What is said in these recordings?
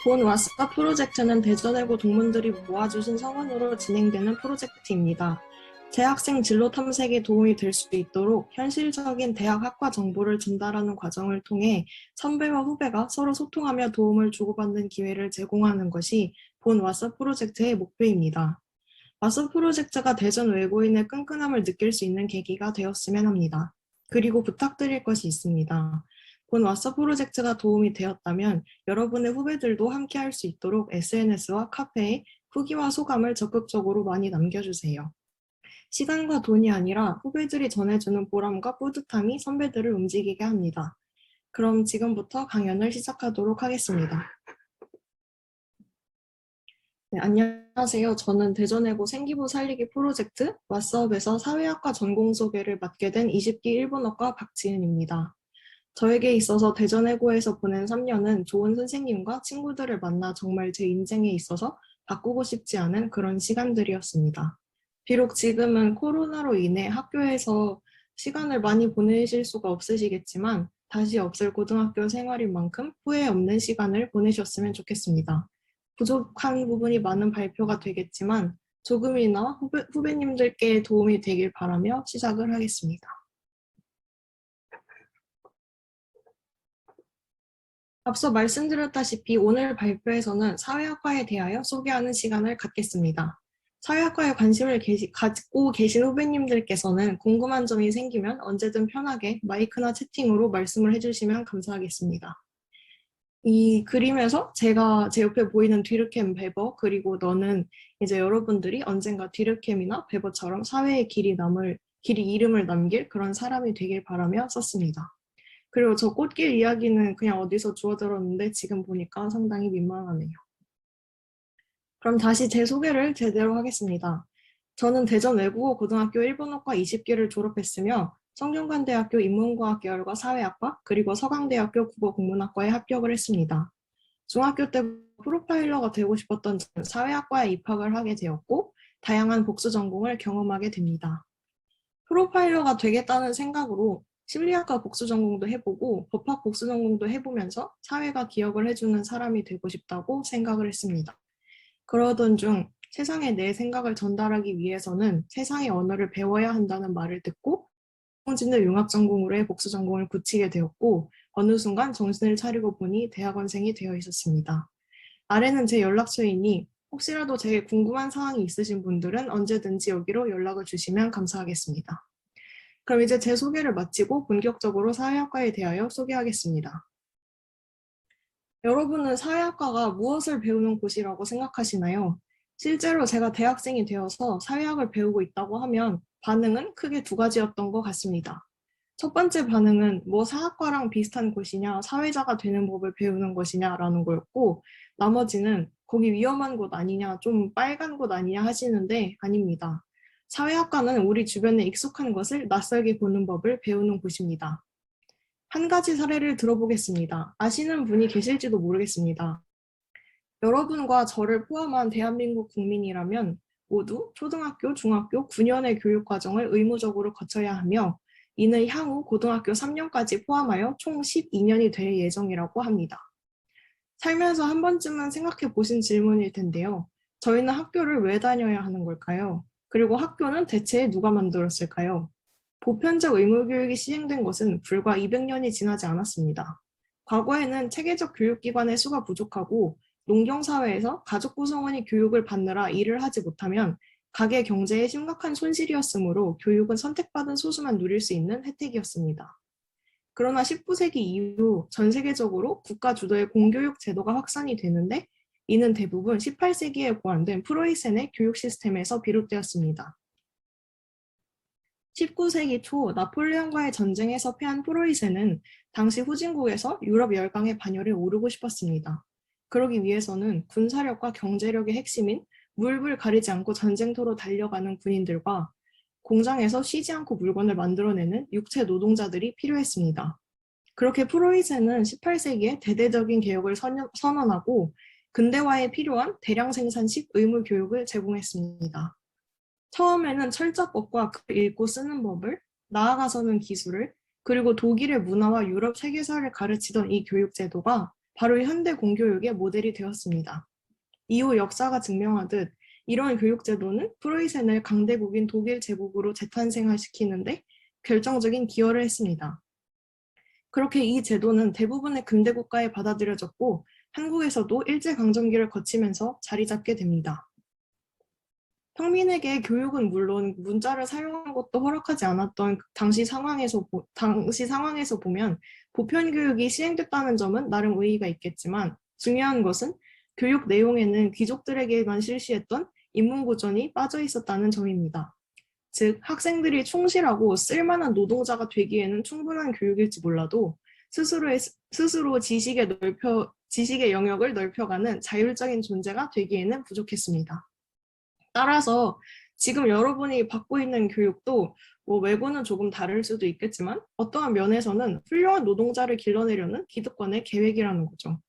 본 왓싸 프로젝트는 대전외고 동문들이 모아주신 성원으로 진행되는 프로젝트입니다. 재학생 진로 탐색에 도움이 될 수 있도록 현실적인 대학 학과 정보를 전달하는 과정을 통해 선배와 후배가 서로 소통하며 도움을 주고받는 기회를 제공하는 것이 본 왓싸 프로젝트의 목표입니다. 왓싸 프로젝트가 대전 외고인의 끈끈함을 느낄 수 있는 계기가 되었으면 합니다. 그리고 부탁드릴 것이 있습니다. 본 왓싸 프로젝트가 도움이 되었다면 여러분의 후배들도 함께 할 수 있도록 SNS와 카페에 후기와 소감을 적극적으로 많이 남겨주세요. 시간과 돈이 아니라 후배들이 전해주는 보람과 뿌듯함이 선배들을 움직이게 합니다. 그럼 지금부터 강연을 시작하도록 하겠습니다. 네, 안녕하세요. 저는 대전외고 생기부 살리기 프로젝트 왓썹에서 사회학과 전공 소개를 맡게 된 20기 일본어과 박지은입니다. 저에게 있어서 대전외고에서 보낸 3년은 좋은 선생님과 친구들을 만나 정말 제 인생에 있어서 바꾸고 싶지 않은 그런 시간들이었습니다. 비록 지금은 코로나로 인해 학교에서 시간을 많이 보내실 수가 없으시겠지만 다시 없을 고등학교 생활인 만큼 후회 없는 시간을 보내셨으면 좋겠습니다. 부족한 부분이 많은 발표가 되겠지만 조금이나 후배님들께 도움이 되길 바라며 시작을 하겠습니다. 앞서 말씀드렸다시피 오늘 발표에서는 사회학과에 대하여 소개하는 시간을 갖겠습니다. 사회학과에 관심을 갖고 계신 후배님들께서는 궁금한 점이 생기면 언제든 편하게 마이크나 채팅으로 말씀을 해주시면 감사하겠습니다. 이 그림에서 제가 제 옆에 보이는 뒤르캠 베버 그리고 너는 이제 여러분들이 언젠가 뒤르캠이나 베버처럼 사회에 길이 이름을 남길 그런 사람이 되길 바라며 썼습니다. 그리고 저 꽃길 이야기는 그냥 어디서 주워들었는데 지금 보니까 상당히 민망하네요. 그럼 다시 제 소개를 제대로 하겠습니다. 저는 대전 외국어 고등학교 일본어과 20기를 졸업했으며 성균관대학교 인문과학 계열과 사회학과 그리고 서강대학교 국어국문학과에 합격을 했습니다. 중학교 때 프로파일러가 되고 싶었던 저는 사회학과에 입학을 하게 되었고 다양한 복수 전공을 경험하게 됩니다. 프로파일러가 되겠다는 생각으로 심리학과 복수 전공도 해보고 법학 복수 전공도 해보면서 사회가 기억을 해주는 사람이 되고 싶다고 생각을 했습니다. 그러던 중 세상에 내 생각을 전달하기 위해서는 세상의 언어를 배워야 한다는 말을 듣고 인공지능 융합 전공으로의 복수 전공을 굳히게 되었고 어느 순간 정신을 차리고 보니 대학원생이 되어 있었습니다. 아래는 제 연락처이니 혹시라도 제게 궁금한 사항이 있으신 분들은 언제든지 여기로 연락을 주시면 감사하겠습니다. 그럼 이제 제 소개를 마치고 본격적으로 사회학과에 대하여 소개하겠습니다. 여러분은 사회학과가 무엇을 배우는 곳이라고 생각하시나요? 실제로 제가 대학생이 되어서 사회학을 배우고 있다고 하면 반응은 크게 두 가지였던 것 같습니다. 첫 번째 반응은 뭐 사학과랑 비슷한 곳이냐, 사회자가 되는 법을 배우는 것이냐라는 거였고, 나머지는 거기 위험한 곳 아니냐, 좀 빨간 곳 아니냐 하시는데 아닙니다. 사회학과는 우리 주변에 익숙한 것을 낯설게 보는 법을 배우는 곳입니다. 한 가지 사례를 들어보겠습니다. 아시는 분이 계실지도 모르겠습니다. 여러분과 저를 포함한 대한민국 국민이라면 모두 초등학교, 중학교 9년의 교육과정을 의무적으로 거쳐야 하며 이는 향후 고등학교 3년까지 포함하여 총 12년이 될 예정이라고 합니다. 살면서 한 번쯤은 생각해 보신 질문일 텐데요. 저희는 학교를 왜 다녀야 하는 걸까요? 그리고 학교는 대체 누가 만들었을까요? 보편적 의무교육이 시행된 것은 불과 200년이 지나지 않았습니다. 과거에는 체계적 교육기관의 수가 부족하고 농경사회에서 가족 구성원이 교육을 받느라 일을 하지 못하면 가계 경제에 심각한 손실이었으므로 교육은 선택받은 소수만 누릴 수 있는 혜택이었습니다. 그러나 19세기 이후 전 세계적으로 국가 주도의 공교육 제도가 확산이 되는데 이는 대부분 18세기에 고안된 프로이센의 교육 시스템에서 비롯되었습니다. 19세기 초 나폴레옹과의 전쟁에서 패한 프로이센은 당시 후진국에서 유럽 열강의 반열에 오르고 싶었습니다. 그러기 위해서는 군사력과 경제력의 핵심인 물불 가리지 않고 전쟁터로 달려가는 군인들과 공장에서 쉬지 않고 물건을 만들어내는 육체 노동자들이 필요했습니다. 그렇게 프로이센은 18세기에 대대적인 개혁을 선언하고 근대화에 필요한 대량 생산식 의무 교육을 제공했습니다. 처음에는 철자법과 글 읽고 쓰는 법을, 나아가서는 기술을, 그리고 독일의 문화와 유럽 세계사를 가르치던 이 교육 제도가 바로 현대 공교육의 모델이 되었습니다. 이후 역사가 증명하듯 이러한 교육제도는 프로이센을 강대국인 독일 제국으로 재탄생시키는데 결정적인 기여를 했습니다. 그렇게 이 제도는 대부분의 근대 국가에 받아들여졌고 한국에서도 일제강점기를 거치면서 자리 잡게 됩니다. 평민에게 교육은 물론 문자를 사용하는 것도 허락하지 않았던 당시 상황에서 보면 보편 교육이 시행됐다는 점은 나름 의의가 있겠지만 중요한 것은 교육 내용에는 귀족들에게만 실시했던 인문고전이 빠져 있었다는 점입니다. 즉 학생들이 충실하고 쓸만한 노동자가 되기에는 충분한 교육일지 몰라도 스스로 지식의 영역을 넓혀가는 자율적인 존재가 되기에는 부족했습니다. 따라서 지금 여러분이 받고 있는 교육도 외고는 조금 다를 수도 있겠지만 어떠한 면에서는 훌륭한 노동자를 길러내려는 기득권의 계획이라는 거죠.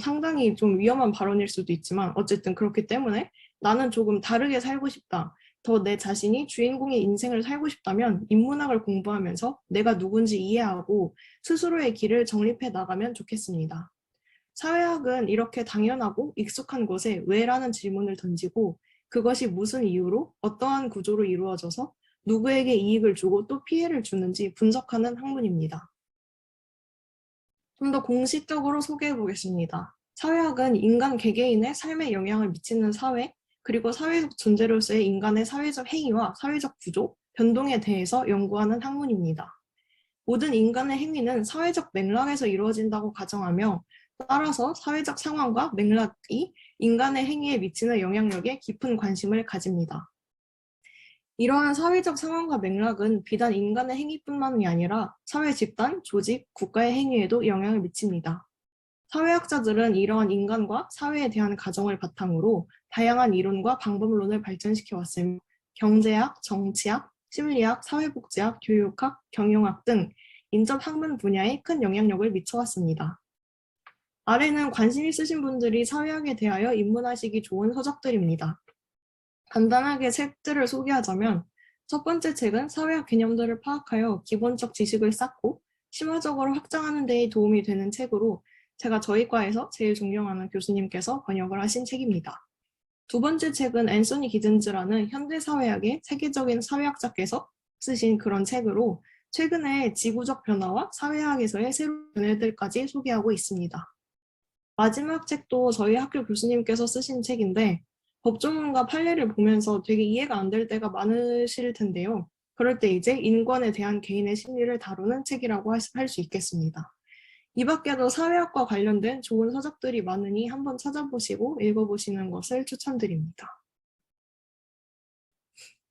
상당히 좀 위험한 발언일 수도 있지만 어쨌든 그렇기 때문에 나는 조금 다르게 살고 싶다. 더 내 자신이 주인공의 인생을 살고 싶다면 인문학을 공부하면서 내가 누군지 이해하고 스스로의 길을 정립해 나가면 좋겠습니다. 사회학은 이렇게 당연하고 익숙한 것에 왜라는 질문을 던지고 그것이 무슨 이유로 어떠한 구조로 이루어져서 누구에게 이익을 주고 또 피해를 주는지 분석하는 학문입니다. 좀 더 공식적으로 소개해 보겠습니다. 사회학은 인간 개개인의 삶에 영향을 미치는 사회, 그리고 사회적 존재로서의 인간의 사회적 행위와 사회적 구조, 변동에 대해서 연구하는 학문입니다. 모든 인간의 행위는 사회적 맥락에서 이루어진다고 가정하며 따라서 사회적 상황과 맥락이 인간의 행위에 미치는 영향력에 깊은 관심을 가집니다. 이러한 사회적 상황과 맥락은 비단 인간의 행위뿐만이 아니라 사회 집단, 조직, 국가의 행위에도 영향을 미칩니다. 사회학자들은 이러한 인간과 사회에 대한 가정을 바탕으로 다양한 이론과 방법론을 발전시켜 왔으며 경제학, 정치학, 심리학, 사회복지학, 교육학, 경영학 등 인접 학문 분야에 큰 영향력을 미쳐왔습니다. 아래는 관심 있으신 분들이 사회학에 대하여 입문하시기 좋은 서적들입니다. 간단하게 책들을 소개하자면 첫 번째 책은 사회학 개념들을 파악하여 기본적 지식을 쌓고 심화적으로 확장하는 데 도움이 되는 책으로 제가 저희 과에서 제일 존경하는 교수님께서 번역을 하신 책입니다. 두 번째 책은 앤서니 기든즈라는 현대사회학의 세계적인 사회학자께서 쓰신 그런 책으로 최근의 지구적 변화와 사회학에서의 새로운 변화들까지 소개하고 있습니다. 마지막 책도 저희 학교 교수님께서 쓰신 책인데 법조문과 판례를 보면서 되게 이해가 안 될 때가 많으실 텐데요. 그럴 때 이제 인권에 대한 개인의 심리를 다루는 책이라고 할 수 있겠습니다. 이 밖에도 사회학과 관련된 좋은 서적들이 많으니 한번 찾아보시고 읽어보시는 것을 추천드립니다.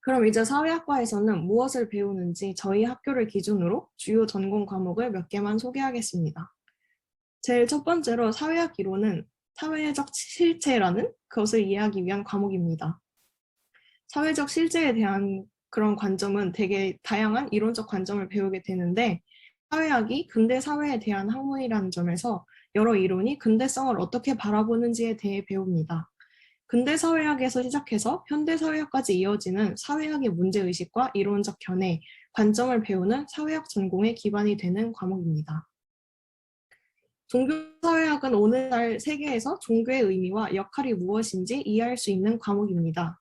그럼 이제 사회학과에서는 무엇을 배우는지 저희 학교를 기준으로 주요 전공 과목을 몇 개만 소개하겠습니다. 제일 첫 번째로 사회학 이론은 사회적 실체라는 것을 이해하기 위한 과목입니다. 사회적 실제에 대한 그런 관점은 되게 다양한 이론적 관점을 배우게 되는데 사회학이 근대 사회에 대한 학문이라는 점에서 여러 이론이 근대성을 어떻게 바라보는지에 대해 배웁니다. 근대 사회학에서 시작해서 현대 사회학까지 이어지는 사회학의 문제의식과 이론적 견해, 관점을 배우는 사회학 전공의 기반이 되는 과목입니다. 종교사회학은 오늘날 세계에서 종교의 의미와 역할이 무엇인지 이해할 수 있는 과목입니다.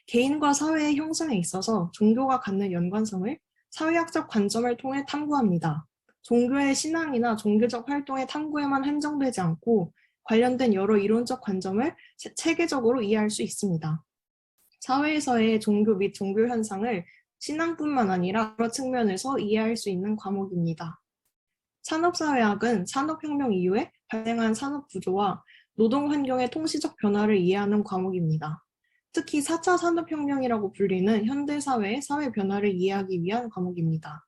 개인과 사회의 형성에 있어서 종교가 갖는 연관성을 사회학적 관점을 통해 탐구합니다. 종교의 신앙이나 종교적 활동의 탐구에만 한정되지 않고 관련된 여러 이론적 관점을 체계적으로 이해할 수 있습니다. 사회에서의 종교 및 종교 현상을 신앙뿐만 아니라 여러 측면에서 이해할 수 있는 과목입니다. 산업사회학은 산업혁명 이후에 발생한 산업구조와 노동환경의 통시적 변화를 이해하는 과목입니다. 특히 4차 산업혁명이라고 불리는 현대사회의 사회 변화를 이해하기 위한 과목입니다.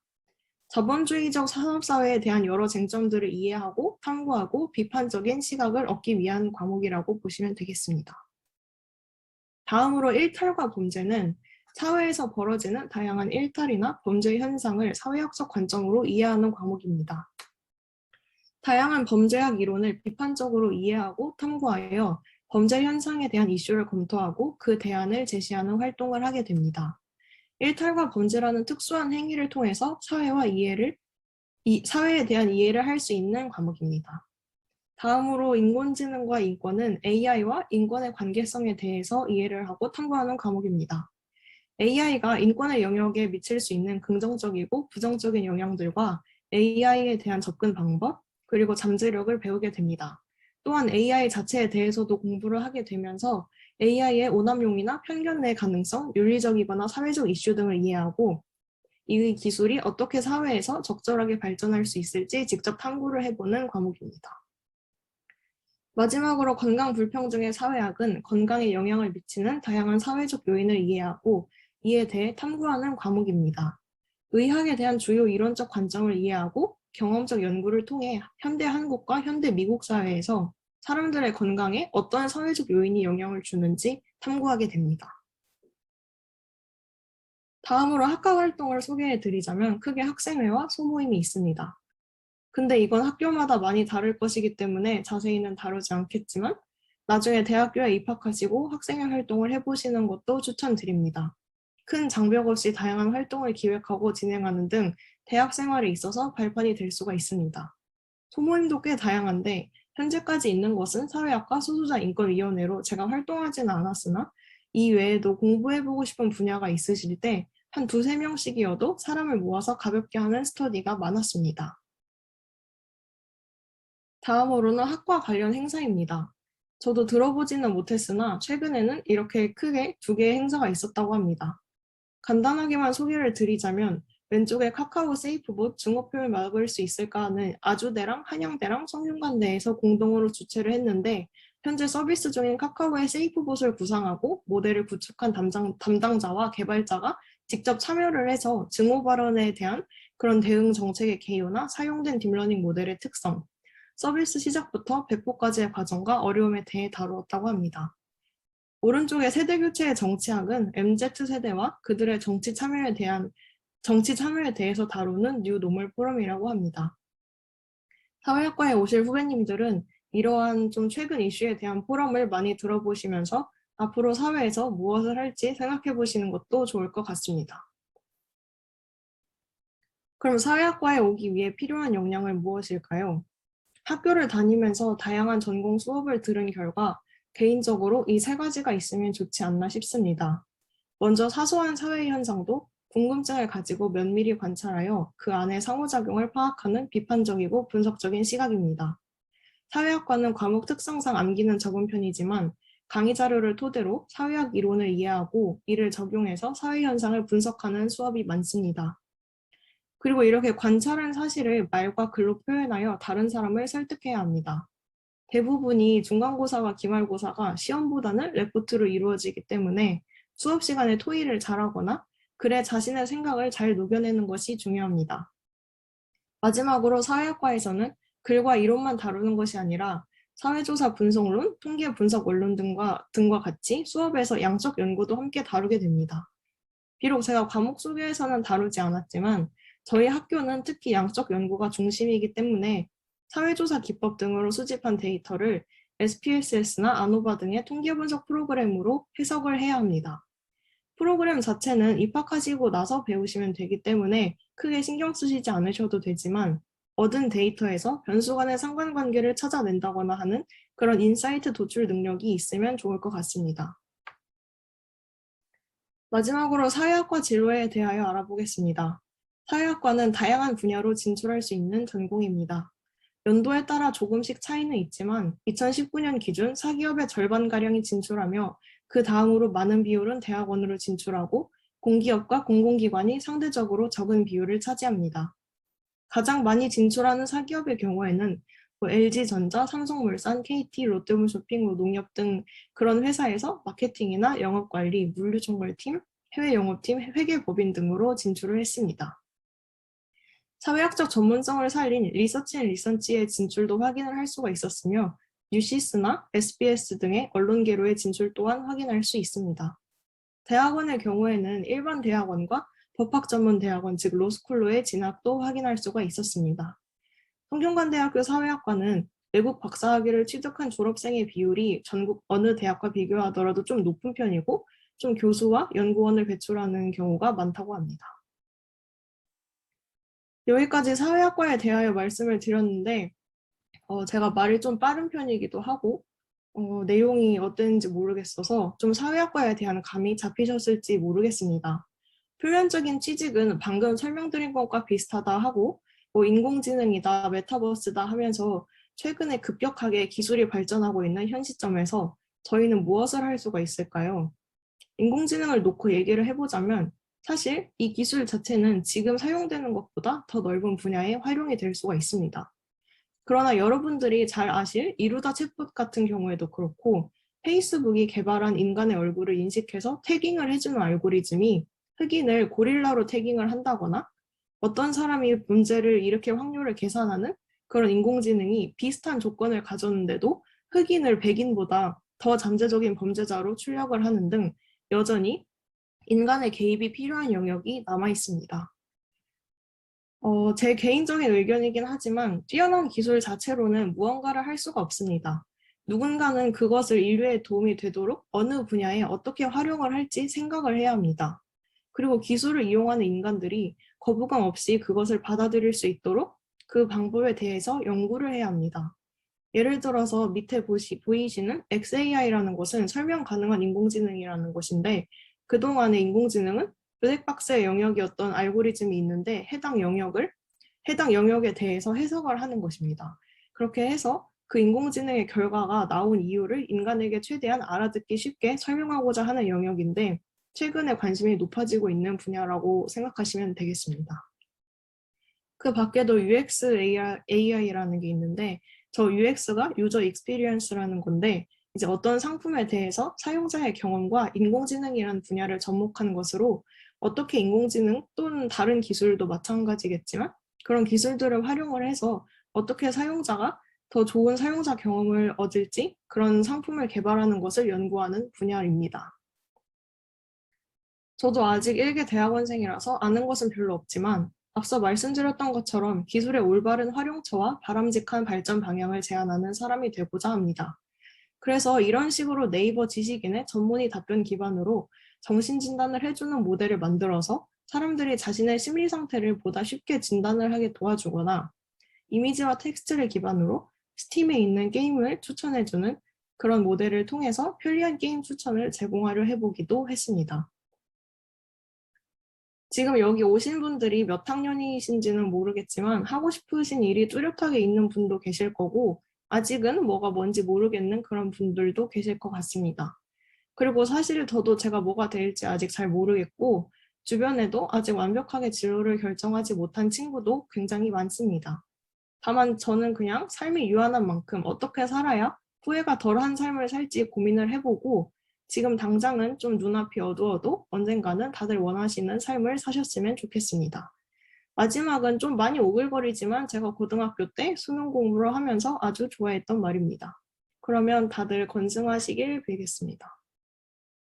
자본주의적 산업사회에 대한 여러 쟁점들을 이해하고 탐구하고 비판적인 시각을 얻기 위한 과목이라고 보시면 되겠습니다. 다음으로 일탈과 범죄는 사회에서 벌어지는 다양한 일탈이나 범죄 현상을 사회학적 관점으로 이해하는 과목입니다. 다양한 범죄학 이론을 비판적으로 이해하고 탐구하여 범죄 현상에 대한 이슈를 검토하고 그 대안을 제시하는 활동을 하게 됩니다. 일탈과 범죄라는 특수한 행위를 통해서 사회에 대한 이해를 할 수 있는 과목입니다. 다음으로 인공지능과 인권은 AI와 인권의 관계성에 대해서 이해를 하고 탐구하는 과목입니다. AI가 인권의 영역에 미칠 수 있는 긍정적이고 부정적인 영향들과 AI에 대한 접근 방법, 그리고 잠재력을 배우게 됩니다. 또한 AI 자체에 대해서도 공부를 하게 되면서 AI의 오남용이나 편견의 가능성, 윤리적이거나 사회적 이슈 등을 이해하고 이 기술이 어떻게 사회에서 적절하게 발전할 수 있을지 직접 탐구를 해보는 과목입니다. 마지막으로 건강 불평등의 사회학은 건강에 영향을 미치는 다양한 사회적 요인을 이해하고 이에 대해 탐구하는 과목입니다. 의학에 대한 주요 이론적 관점을 이해하고 경험적 연구를 통해 현대 한국과 현대 미국 사회에서 사람들의 건강에 어떤 사회적 요인이 영향을 주는지 탐구하게 됩니다. 다음으로 학과 활동을 소개해 드리자면 크게 학생회와 소모임이 있습니다. 근데 이건 학교마다 많이 다를 것이기 때문에 자세히는 다루지 않겠지만 나중에 대학교에 입학하시고 학생회 활동을 해보시는 것도 추천드립니다. 큰 장벽 없이 다양한 활동을 기획하고 진행하는 등 대학 생활에 있어서 발판이 될 수가 있습니다. 소모임도 꽤 다양한데 현재까지 있는 것은 사회학과 소수자 인권위원회로 제가 활동하지는 않았으나 이 외에도 공부해보고 싶은 분야가 있으실 때 한 두세 명씩이어도 사람을 모아서 가볍게 하는 스터디가 많았습니다. 다음으로는 학과 관련 행사입니다. 저도 들어보지는 못했으나 최근에는 이렇게 크게 두 개의 행사가 있었다고 합니다. 간단하게만 소개를 드리자면 왼쪽에 카카오 세이프봇 중어표를 막을 수 있을까 하는 아주대랑 한양대랑 성균관대에서 공동으로 주최를 했는데 현재 서비스 중인 카카오의 세이프봇을 구상하고 모델을 구축한 담당자와 개발자가 직접 참여를 해서 증오 발언에 대한 그런 대응 정책의 개요나 사용된 딥러닝 모델의 특성, 서비스 시작부터 배포까지의 과정과 어려움에 대해 다루었다고 합니다. 오른쪽의 세대교체의 정치학은 MZ세대와 그들의 정치 참여에 대해서 다루는 뉴 노멀 포럼이라고 합니다. 사회학과에 오실 후배님들은 이러한 좀 최근 이슈에 대한 포럼을 많이 들어보시면서 앞으로 사회에서 무엇을 할지 생각해 보시는 것도 좋을 것 같습니다. 그럼 사회학과에 오기 위해 필요한 역량은 무엇일까요? 학교를 다니면서 다양한 전공 수업을 들은 결과 개인적으로 이 세 가지가 있으면 좋지 않나 싶습니다. 먼저 사소한 사회 현상도 궁금증을 가지고 면밀히 관찰하여 그 안의 상호작용을 파악하는 비판적이고 분석적인 시각입니다. 사회학과는 과목 특성상 암기는 적은 편이지만 강의 자료를 토대로 사회학 이론을 이해하고 이를 적용해서 사회 현상을 분석하는 수업이 많습니다. 그리고 이렇게 관찰한 사실을 말과 글로 표현하여 다른 사람을 설득해야 합니다. 대부분이 중간고사와 기말고사가 시험보다는 레포트로 이루어지기 때문에 수업 시간에 토의를 잘하거나 글에 자신의 생각을 잘 녹여내는 것이 중요합니다. 마지막으로 사회학과에서는 글과 이론만 다루는 것이 아니라 사회조사 분석론, 통계 분석 원론 등과 같이 수업에서 양적 연구도 함께 다루게 됩니다. 비록 제가 과목 소개에서는 다루지 않았지만 저희 학교는 특히 양적 연구가 중심이기 때문에 사회조사 기법 등으로 수집한 데이터를 SPSS나 아노바 등의 통계 분석 프로그램으로 해석을 해야 합니다. 프로그램 자체는 입학하시고 나서 배우시면 되기 때문에 크게 신경 쓰시지 않으셔도 되지만 얻은 데이터에서 변수 간의 상관관계를 찾아낸다거나 하는 그런 인사이트 도출 능력이 있으면 좋을 것 같습니다. 마지막으로 사회학과 진로에 대하여 알아보겠습니다. 사회학과는 다양한 분야로 진출할 수 있는 전공입니다. 연도에 따라 조금씩 차이는 있지만 2019년 기준 사기업의 절반가량이 진출하며 그 다음으로 많은 비율은 대학원으로 진출하고 공기업과 공공기관이 상대적으로 적은 비율을 차지합니다. 가장 많이 진출하는 사기업의 경우에는 LG전자, 삼성물산, KT, 롯데홈쇼핑, 농협 등 그런 회사에서 마케팅이나 영업관리, 물류총괄팀, 해외영업팀, 회계법인 등으로 진출을 했습니다. 사회학적 전문성을 살린 리서치 앤 리서치의 진출도 확인을 할 수가 있었으며 뉴시스나 SBS 등의 언론계로의 진출 또한 확인할 수 있습니다. 대학원의 경우에는 일반 대학원과 법학전문대학원 즉 로스쿨로의 진학도 확인할 수가 있었습니다. 성균관대학교 사회학과는 외국 박사학위를 취득한 졸업생의 비율이 전국 어느 대학과 비교하더라도 좀 높은 편이고 좀 교수와 연구원을 배출하는 경우가 많다고 합니다. 여기까지 사회학과에 대하여 말씀을 드렸는데 제가 말이 좀 빠른 편이기도 하고, 내용이 어땠는지 모르겠어서 좀 사회학과에 대한 감이 잡히셨을지 모르겠습니다. 표면적인 취직은 방금 설명드린 것과 비슷하다 하고, 뭐 인공지능이다, 메타버스다 하면서 최근에 급격하게 기술이 발전하고 있는 현 시점에서 저희는 무엇을 할 수가 있을까요? 인공지능을 놓고 얘기를 해보자면 사실 이 기술 자체는 지금 사용되는 것보다 더 넓은 분야에 활용이 될 수가 있습니다. 그러나 여러분들이 잘 아실 이루다 챗봇 같은 경우에도 그렇고 페이스북이 개발한 인간의 얼굴을 인식해서 태깅을 해주는 알고리즘이 흑인을 고릴라로 태깅을 한다거나 어떤 사람이 문제를 일으킬 확률을 계산하는 그런 인공지능이 비슷한 조건을 가졌는데도 흑인을 백인보다 더 잠재적인 범죄자로 출력을 하는 등 여전히 인간의 개입이 필요한 영역이 남아 있습니다. 제 개인적인 의견이긴 하지만 뛰어난 기술 자체로는 무언가를 할 수가 없습니다. 누군가는 그것을 인류에 도움이 되도록 어느 분야에 어떻게 활용을 할지 생각을 해야 합니다. 그리고 기술을 이용하는 인간들이 거부감 없이 그것을 받아들일 수 있도록 그 방법에 대해서 연구를 해야 합니다. 예를 들어서 밑에 보이시는 XAI라는 것은 설명 가능한 인공지능이라는 것인데 그동안의 인공지능은 블랙박스의 영역이었던 알고리즘이 있는데 해당 영역에 대해서 해석을 하는 것입니다. 그렇게 해서 그 인공지능의 결과가 나온 이유를 인간에게 최대한 알아듣기 쉽게 설명하고자 하는 영역인데 최근에 관심이 높아지고 있는 분야라고 생각하시면 되겠습니다. 그 밖에도 UX AI라는 게 있는데 저 UX가 유저 익스피리언스라는 건데 이제 어떤 상품에 대해서 사용자의 경험과 인공지능이라는 분야를 접목하는 것으로 어떻게 인공지능 또는 다른 기술도 마찬가지겠지만 그런 기술들을 활용을 해서 어떻게 사용자가 더 좋은 사용자 경험을 얻을지 그런 상품을 개발하는 것을 연구하는 분야입니다. 저도 아직 1기 대학원생이라서 아는 것은 별로 없지만 앞서 말씀드렸던 것처럼 기술의 올바른 활용처와 바람직한 발전 방향을 제안하는 사람이 되고자 합니다. 그래서 이런 식으로 네이버 지식인의 전문의 답변 기반으로 정신진단을 해주는 모델을 만들어서 사람들이 자신의 심리 상태를 보다 쉽게 진단을 하게 도와주거나 이미지와 텍스트를 기반으로 스팀에 있는 게임을 추천해주는 그런 모델을 통해서 편리한 게임 추천을 제공하려 해보기도 했습니다. 지금 여기 오신 분들이 몇 학년이신지는 모르겠지만 하고 싶으신 일이 뚜렷하게 있는 분도 계실 거고 아직은 뭐가 뭔지 모르겠는 그런 분들도 계실 것 같습니다. 그리고 사실 저도 제가 뭐가 될지 아직 잘 모르겠고 주변에도 아직 완벽하게 진로를 결정하지 못한 친구도 굉장히 많습니다. 다만 저는 그냥 삶이 유한한 만큼 어떻게 살아야 후회가 덜한 삶을 살지 고민을 해보고 지금 당장은 좀 눈앞이 어두워도 언젠가는 다들 원하시는 삶을 사셨으면 좋겠습니다. 마지막은 좀 많이 오글거리지만 제가 고등학교 때 수능 공부를 하면서 아주 좋아했던 말입니다. 그러면 다들 건승하시길 빌겠습니다.